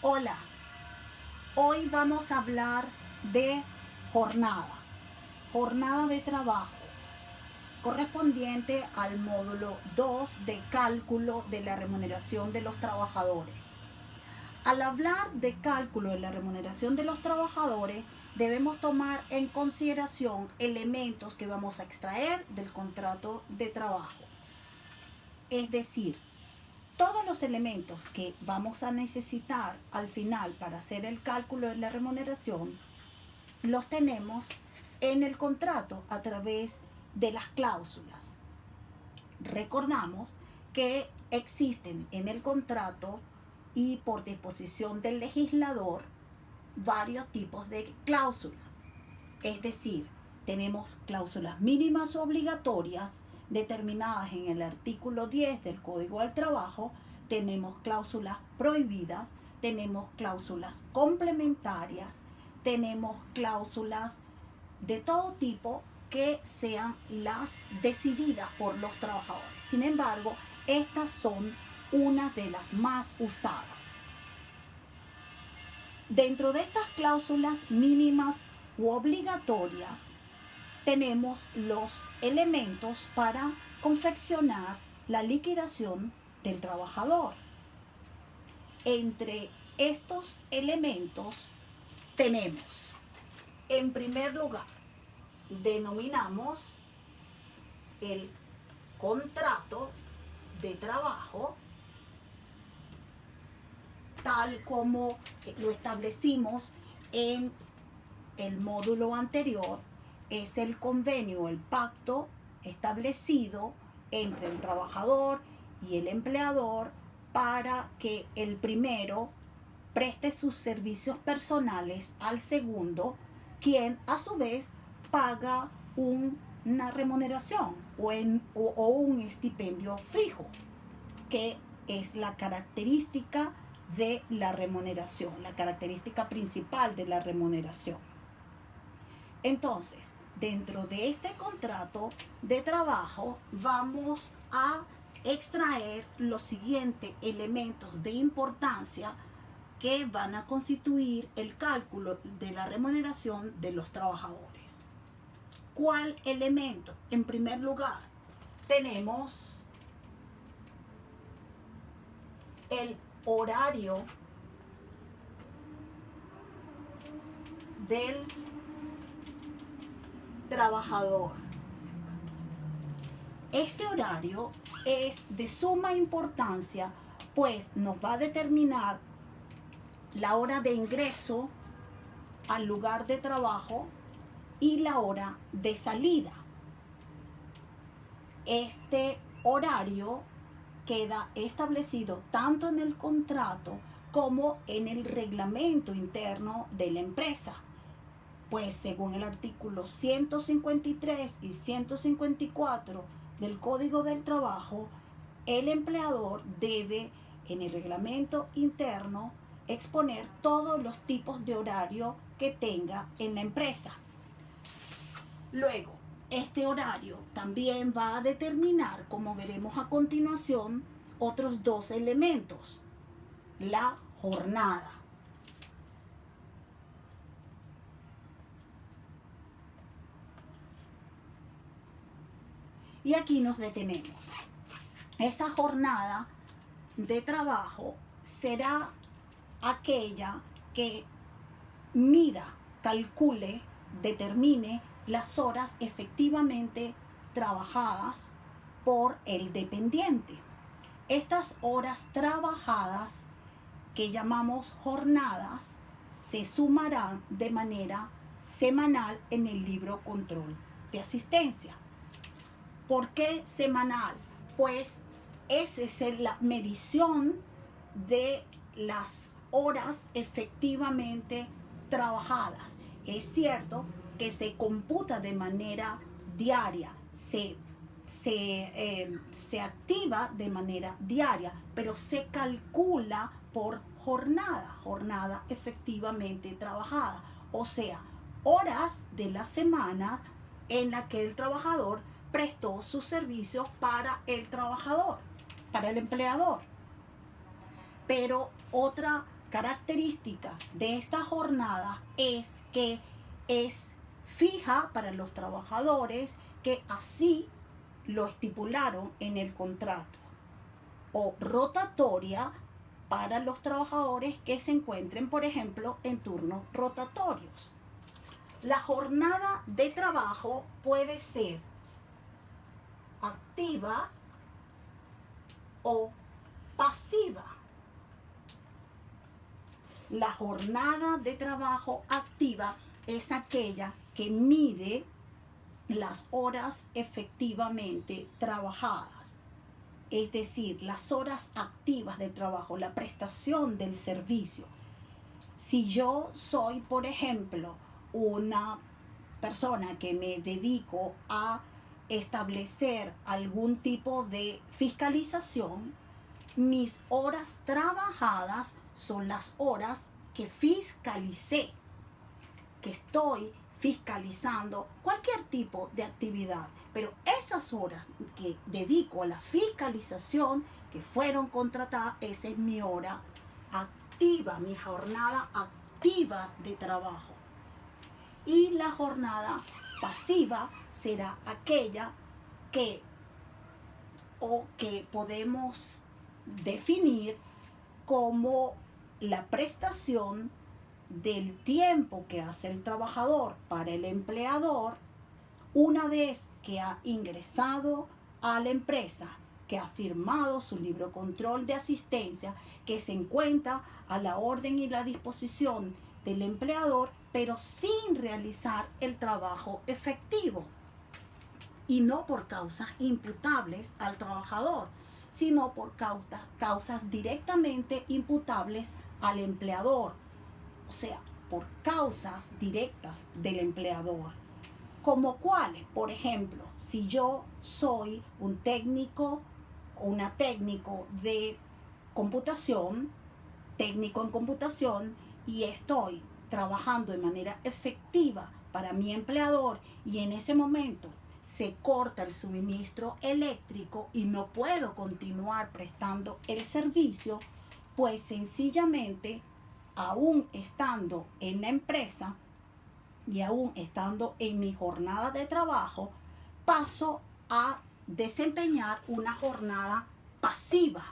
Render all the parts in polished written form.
Hola, hoy vamos a hablar de jornada de trabajo, correspondiente al módulo 2 de cálculo de la remuneración de los trabajadores. Al hablar de cálculo de la remuneración de los trabajadores, debemos tomar en consideración elementos que vamos a extraer del contrato de trabajo. Es decir, todos los elementos que vamos a necesitar al final para hacer el cálculo de la remuneración los tenemos en el contrato a través de las cláusulas. Recordamos que existen en el contrato y por disposición del legislador varios tipos de cláusulas. Es decir, tenemos cláusulas mínimas obligatorias determinadas en el artículo 10 del Código del Trabajo, tenemos cláusulas prohibidas, tenemos cláusulas complementarias, tenemos cláusulas de todo tipo que sean las decididas por los trabajadores. Sin embargo, estas son una de las más usadas. Dentro de estas cláusulas mínimas u obligatorias, tenemos los elementos para confeccionar la liquidación del trabajador. Entre estos elementos tenemos, en primer lugar, denominamos el contrato de trabajo, tal como lo establecimos en el módulo anterior. Es el convenio, el pacto establecido entre el trabajador y el empleador para que el primero preste sus servicios personales al segundo, quien a su vez paga una remuneración o un estipendio fijo, que es la característica de la remuneración, la característica principal de la remuneración. Entonces, dentro de este contrato de trabajo vamos a extraer los siguientes elementos de importancia que van a constituir el cálculo de la remuneración de los trabajadores. ¿Cuál elemento? En primer lugar, tenemos el horario del trabajador. Este horario es de suma importancia, pues nos va a determinar la hora de ingreso al lugar de trabajo y la hora de salida. Este horario queda establecido tanto en el contrato como en el reglamento interno de la empresa. Pues según el artículo 153 y 154 del Código del Trabajo, el empleador debe en el reglamento interno exponer todos los tipos de horario que tenga en la empresa. Luego, este horario también va a determinar, como veremos a continuación, otros dos elementos: la jornada. Y aquí nos detenemos. Esta jornada de trabajo será aquella que mida, calcule, determine las horas efectivamente trabajadas por el dependiente. Estas horas trabajadas, que llamamos jornadas, se sumarán de manera semanal en el libro control de asistencia. ¿Por qué semanal? Pues esa es la medición de las horas efectivamente trabajadas. Es cierto que se computa de manera diaria, se activa de manera diaria, pero se calcula por jornada efectivamente trabajada. O sea, horas de la semana en la que el trabajador prestó sus servicios para el trabajador, para el empleador. Pero otra característica de esta jornada es que es fija para los trabajadores, que así lo estipularon en el contrato, o rotatoria para los trabajadores que se encuentren, por ejemplo, en turnos rotatorios. La jornada de trabajo puede ser activa o pasiva. La jornada de trabajo activa es aquella que mide las horas efectivamente trabajadas, es decir, las horas activas de trabajo, la prestación del servicio. Si yo soy, por ejemplo, una persona que me dedico a establecer algún tipo de fiscalización, mis horas trabajadas son las horas que fiscalicé, que estoy fiscalizando cualquier tipo de actividad. Pero esas horas que dedico a la fiscalización, que fueron contratadas, esa es mi hora activa, mi jornada activa de trabajo. Y la jornada pasiva será aquella que podemos definir como la prestación del tiempo que hace el trabajador para el empleador una vez que ha ingresado a la empresa, que ha firmado su libro control de asistencia, que se encuentra a la orden y la disposición del empleador, pero sin realizar el trabajo efectivo. Y no por causas imputables al trabajador, sino por causas directamente imputables al empleador. O sea, por causas directas del empleador. ¿Como cuáles? Por ejemplo, si yo soy un técnico o una técnico de computación, técnico en computación, y estoy trabajando de manera efectiva para mi empleador, y en ese momento se corta el suministro eléctrico y no puedo continuar prestando el servicio, pues sencillamente, aún estando en la empresa y aún estando en mi jornada de trabajo, paso a desempeñar una jornada pasiva.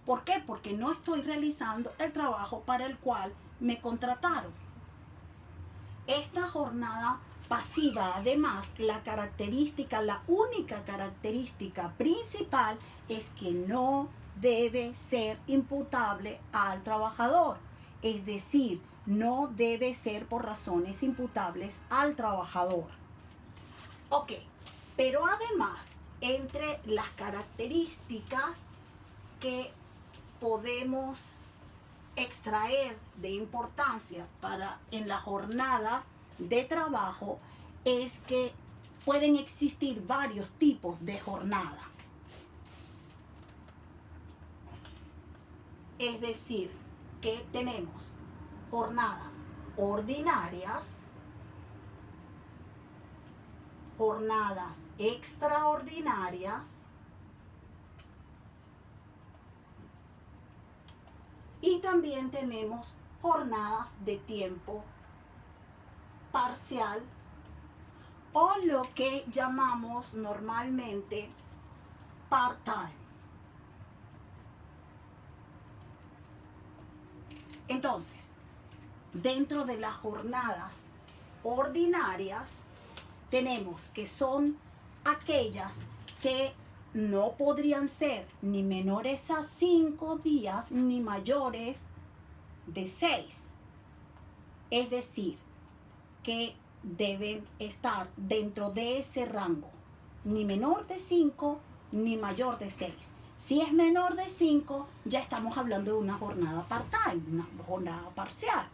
¿Por qué? Porque no estoy realizando el trabajo para el cual me contrataron. Esta jornada pasiva, además, la única característica principal es que no debe ser imputable al trabajador. Es decir, no debe ser por razones imputables al trabajador. Ok, pero además, entre las características que podemos extraer de importancia en la jornada de trabajo es que pueden existir varios tipos de jornada. Es decir, que tenemos jornadas ordinarias, jornadas extraordinarias y también tenemos jornadas de tiempo parcial o lo que llamamos normalmente part-time. Entonces, dentro de las jornadas ordinarias tenemos que son aquellas que no podrían ser ni menores a 5 días ni mayores de 6. Es decir, que deben estar dentro de ese rango, ni menor de 5 ni mayor de 6. Si es menor de 5, ya estamos hablando de una jornada part-time, una jornada parcial.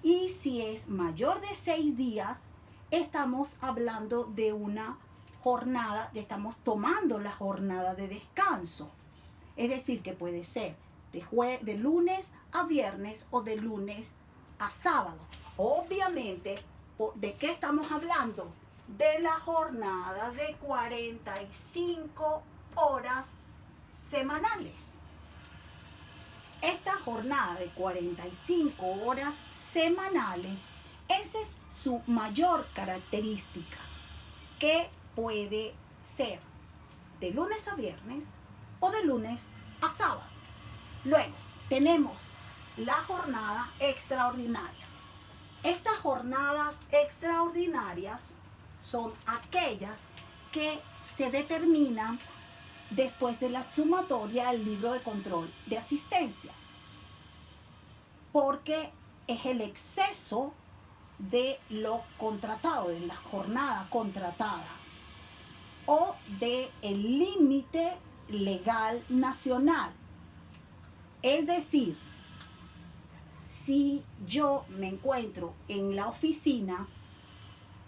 Y si es mayor de 6 días, estamos hablando de una jornada, estamos tomando la jornada de descanso. Es decir, que puede ser de lunes a viernes o de lunes a sábado. Obviamente, ¿de qué estamos hablando? De la jornada de 45 horas semanales. Esta jornada de 45 horas semanales, esa es su mayor característica, que puede ser de lunes a viernes o de lunes a sábado. Luego tenemos la jornada extraordinaria. Estas jornadas extraordinarias son aquellas que se determinan después de la sumatoria del libro de control de asistencia, porque es el exceso de lo contratado, de la jornada contratada o del límite legal nacional. Es decir, si yo me encuentro en la oficina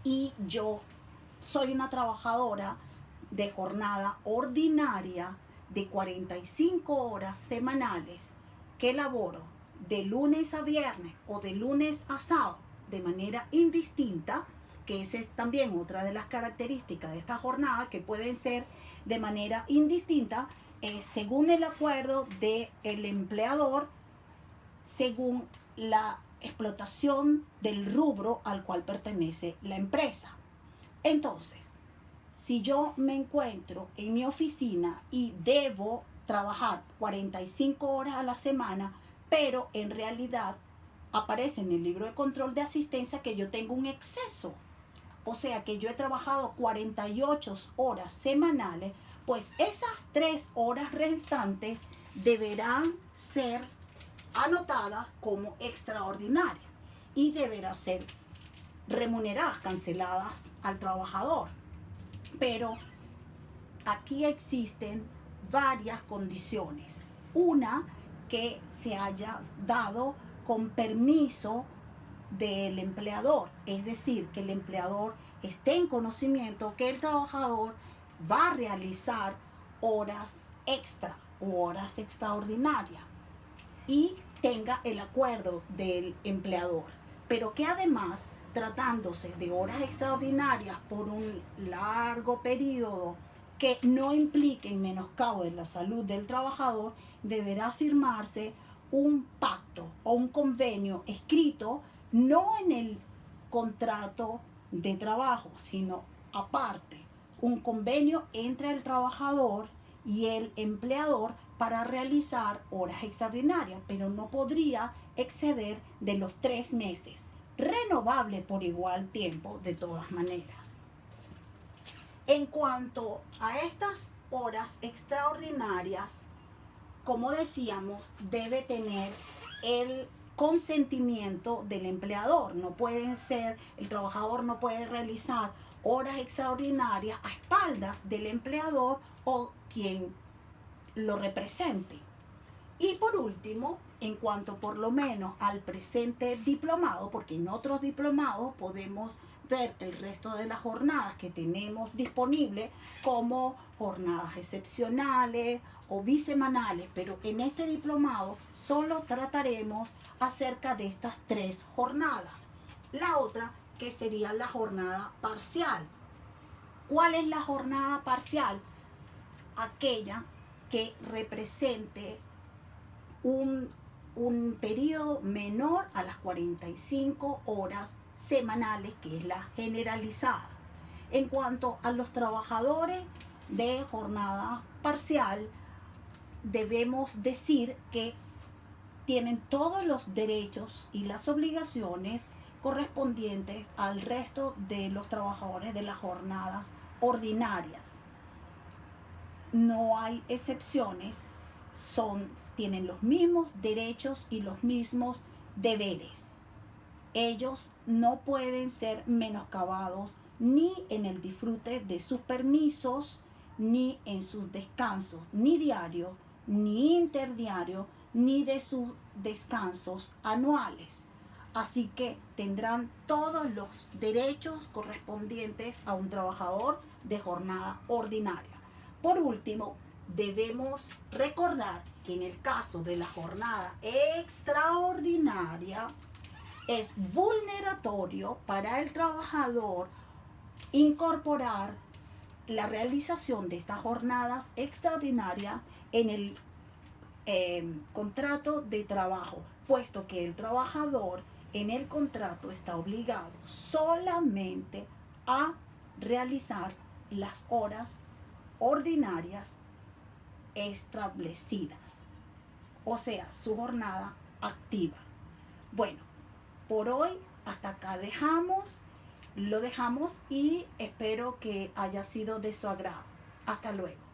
y yo soy una trabajadora de jornada ordinaria de 45 horas semanales que laboro de lunes a viernes o de lunes a sábado de manera indistinta, que esa es también otra de las características de esta jornada, que pueden ser de manera indistinta según el acuerdo del empleador, según la explotación del rubro al cual pertenece la empresa. Entonces, si yo me encuentro en mi oficina y debo trabajar 45 horas a la semana, pero en realidad aparece en el libro de control de asistencia que yo tengo un exceso, o sea que yo he trabajado 48 horas semanales, pues esas 3 horas restantes deberán ser anotadas como extraordinarias y deberán ser remuneradas, canceladas al trabajador. Pero aquí existen varias condiciones. Una, que se haya dado con permiso del empleador, es decir, que el empleador esté en conocimiento que el trabajador va a realizar horas extra o horas extraordinarias y tenga el acuerdo del empleador, pero que además, tratándose de horas extraordinarias por un largo periodo que no impliquen menoscabo de la salud del trabajador, deberá firmarse un pacto o un convenio escrito, no en el contrato de trabajo, sino aparte, un convenio entre el trabajador y el empleador para realizar horas extraordinarias, pero no podría exceder de los 3 meses, renovable por igual tiempo de todas maneras. En cuanto a estas horas extraordinarias, como decíamos, debe tener el consentimiento del empleador. No pueden ser, el trabajador no puede realizar horas extraordinarias a espaldas del empleador o quien lo represente. Y por último, en cuanto por lo menos al presente diplomado, porque en otros diplomados podemos ver el resto de las jornadas que tenemos disponibles como jornadas excepcionales o bisemanales, pero en este diplomado solo trataremos acerca de estas 3 jornadas. La otra, que sería la jornada parcial. ¿Cuál es la jornada parcial? Aquella que represente un periodo menor a las 45 horas semanales, que es la generalizada. En cuanto a los trabajadores de jornada parcial, debemos decir que tienen todos los derechos y las obligaciones correspondientes al resto de los trabajadores de las jornadas ordinarias. No hay excepciones, tienen los mismos derechos y los mismos deberes. Ellos no pueden ser menoscabados ni en el disfrute de sus permisos, ni en sus descansos, ni diarios, ni interdiarios, ni de sus descansos anuales. Así que tendrán todos los derechos correspondientes a un trabajador de jornada ordinaria. Por último, debemos recordar que en el caso de la jornada extraordinaria es vulneratorio para el trabajador incorporar la realización de estas jornadas extraordinarias en el contrato de trabajo, puesto que el trabajador en el contrato está obligado solamente a realizar las horas ordinarias establecidas, o sea, su jornada activa. Bueno, por hoy hasta acá lo dejamos y espero que haya sido de su agrado. Hasta luego.